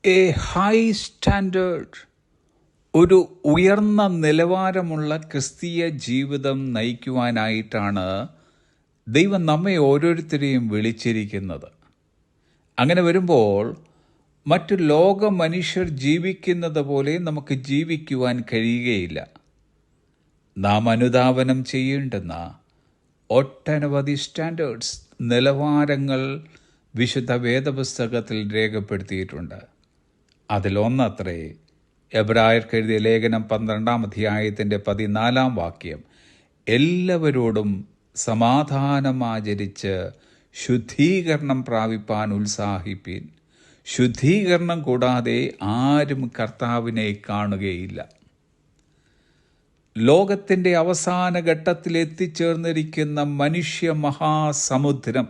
A high standard, ഒരു ഉയർന്ന നിലവാരമുള്ള ക്രിസ്തീയ ജീവിതം നയിക്കുവാനായിട്ടാണ് ദൈവം നമ്മെ ഓരോരുത്തരെയും വിളിച്ചിരിക്കുന്നത്. അങ്ങനെ വരുമ്പോൾ മറ്റു ലോക മനുഷ്യർ ജീവിക്കുന്നത് പോലെ നമുക്ക് ജീവിക്കുവാൻ കഴിയുകയില്ല. നാം അനുധാവനം ചെയ്യേണ്ടുന്ന ഒട്ടനവധി സ്റ്റാൻഡേർഡ്സ്, നിലവാരങ്ങൾ വിശുദ്ധ വേദപുസ്തകത്തിൽ രേഖപ്പെടുത്തിയിട്ടുണ്ട്. അതിലൊന്നത്രേ എബ്രായർക്ക് എഴുതിയ ലേഖനം 12-ാം അധ്യായത്തിൻ്റെ 14-ാം വാക്യം, എല്ലാവരോടും സമാധാനം ആചരിച്ച് ശുദ്ധീകരണം പ്രാപിപ്പാൻ ഉത്സാഹിപ്പീൻ. ശുദ്ധീകരണം കൂടാതെ ആരും കർത്താവിനെ കാണുകയില്ല. ലോകത്തിൻ്റെ അവസാന ഘട്ടത്തിൽ എത്തിച്ചേർന്നിരിക്കുന്ന മനുഷ്യ മഹാസമുദ്രം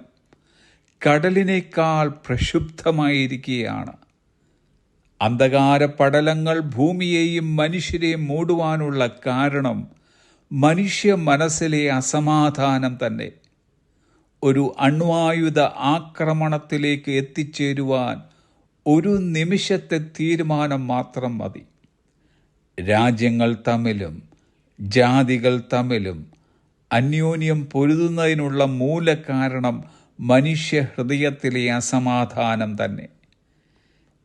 കടലിനേക്കാൾ പ്രക്ഷുബ്ധമായിരിക്കുകയാണ്. അന്ധകാര പടലങ്ങൾ ഭൂമിയെയും മനുഷ്യരെയും മൂടുവാനുള്ള കാരണം മനുഷ്യ മനസ്സിലെ അസമാധാനം തന്നെ. ഒരു അണ്വായുധ ആക്രമണത്തിലേക്ക് എത്തിച്ചേരുവാൻ ഒരു നിമിഷത്തെ തീരുമാനം മാത്രം മതി. രാജ്യങ്ങൾ തമ്മിലും ജാതികൾ തമ്മിലും അന്യോന്യം പൊരുതുന്നതിനുള്ള മൂലകാരണം മനുഷ്യ ഹൃദയത്തിലെ അസമാധാനം തന്നെ.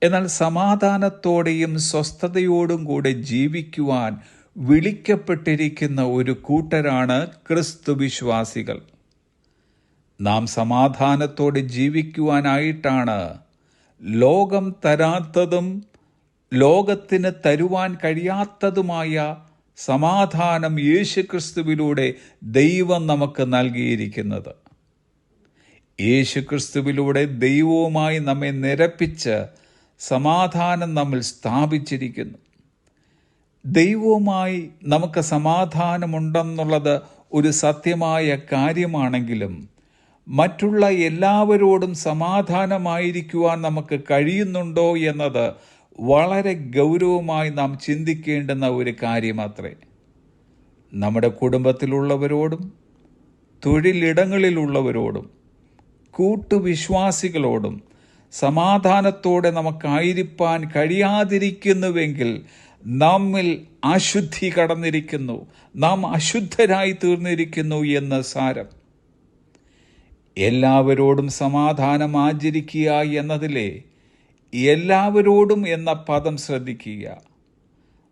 എന്നാൽ സമാധാനത്തോടെയും സ്വസ്ഥതയോടും കൂടെ ജീവിക്കുവാൻ വിളിക്കപ്പെട്ടിരിക്കുന്ന ഒരു കൂട്ടരാണ് ക്രിസ്തു വിശ്വാസികൾ. നാം സമാധാനത്തോടെ ജീവിക്കുവാനായിട്ടാണ് ലോകം തരാത്തതും ലോകത്തിന് തരുവാൻ കഴിയാത്തതുമായ സമാധാനം യേശുക്രിസ്തുവിലൂടെ ദൈവം നമുക്ക് നൽകിയിരിക്കുന്നത്. യേശുക്രിസ്തുവിലൂടെ ദൈവവുമായി നമ്മെ നിരപ്പിച്ച് സമാധാനം നമ്മിൽ സ്ഥാപിച്ചിരിക്കുന്നു. ദൈവവുമായി നമുക്ക് സമാധാനമുണ്ടെന്നുള്ളത് ഒരു സത്യമായ കാര്യമാണെങ്കിലും മറ്റുള്ള എല്ലാവരോടും സമാധാനമായിരിക്കുവാൻ നമുക്ക് കഴിയുന്നുണ്ടോ എന്നത് വളരെ ഗൗരവമായി നാം ചിന്തിക്കേണ്ടുന്ന ഒരു കാര്യമത്രേ. നമ്മുടെ കുടുംബത്തിലുള്ളവരോടും തൊഴിലിടങ്ങളിലുള്ളവരോടും കൂട്ടുവിശ്വാസികളോടും സമാധാനത്തോടെ നമുക്കായിരിക്കാൻ കഴിയാതിരിക്കുന്നുവെങ്കിൽ നമ്മിൽ അശുദ്ധി കടന്നിരിക്കുന്നു, നാം അശുദ്ധരായി തീർന്നിരിക്കുന്നു എന്ന് സാരം. എല്ലാവരോടും സമാധാനം ആചരിക്കുക എന്നതിലെ എല്ലാവരോടും എന്ന പദം ശ്രദ്ധിക്കുക.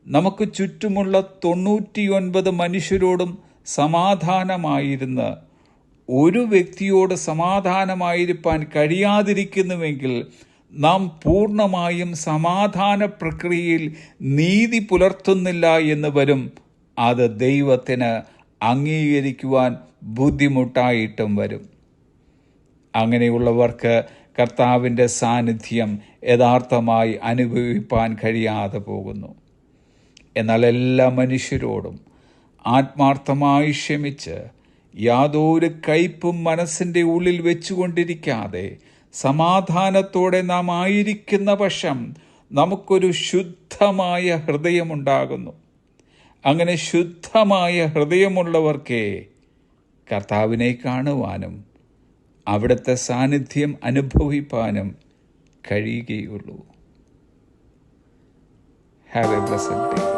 നമുക്ക് ചുറ്റുമുള്ള 99 മനുഷ്യരോടും സമാധാനമായിരുന്ന് ഒരു വ്യക്തിയോട് സമാധാനമായിരിക്കാൻ കഴിയാതിരിക്കുന്നുവെങ്കിൽ നാം പൂർണ്ണമായും സമാധാന പ്രക്രിയയിൽ നീതി പുലർത്തുന്നില്ല എന്ന് വരും. അത് ദൈവത്തിന് അംഗീകരിക്കുവാൻ ബുദ്ധിമുട്ടായിട്ടും വരും. അങ്ങനെയുള്ളവർക്ക് കർത്താവിൻ്റെ സാന്നിധ്യം യഥാർത്ഥമായി അനുഭവിപ്പാൻ കഴിയാതെ പോകുന്നു. എന്നാൽ എല്ലാ മനുഷ്യരോടും ആത്മാർത്ഥമായി ക്ഷമിച്ച് യാതൊരു കയ്പും മനസ്സിൻ്റെ ഉള്ളിൽ വെച്ചുകൊണ്ടിരിക്കാതെ സമാധാനത്തോടെ നാം ആയിരിക്കുന്ന പക്ഷം നമുക്കൊരു ശുദ്ധമായ ഹൃദയമുണ്ടാകുന്നു. അങ്ങനെ ശുദ്ധമായ ഹൃദയമുള്ളവർക്കേ കർത്താവിനെ കാണുവാനും അവിടുത്തെ സാന്നിധ്യം അനുഭവിപ്പാനും കഴിയുകയുള്ളൂ. Have A blessed day.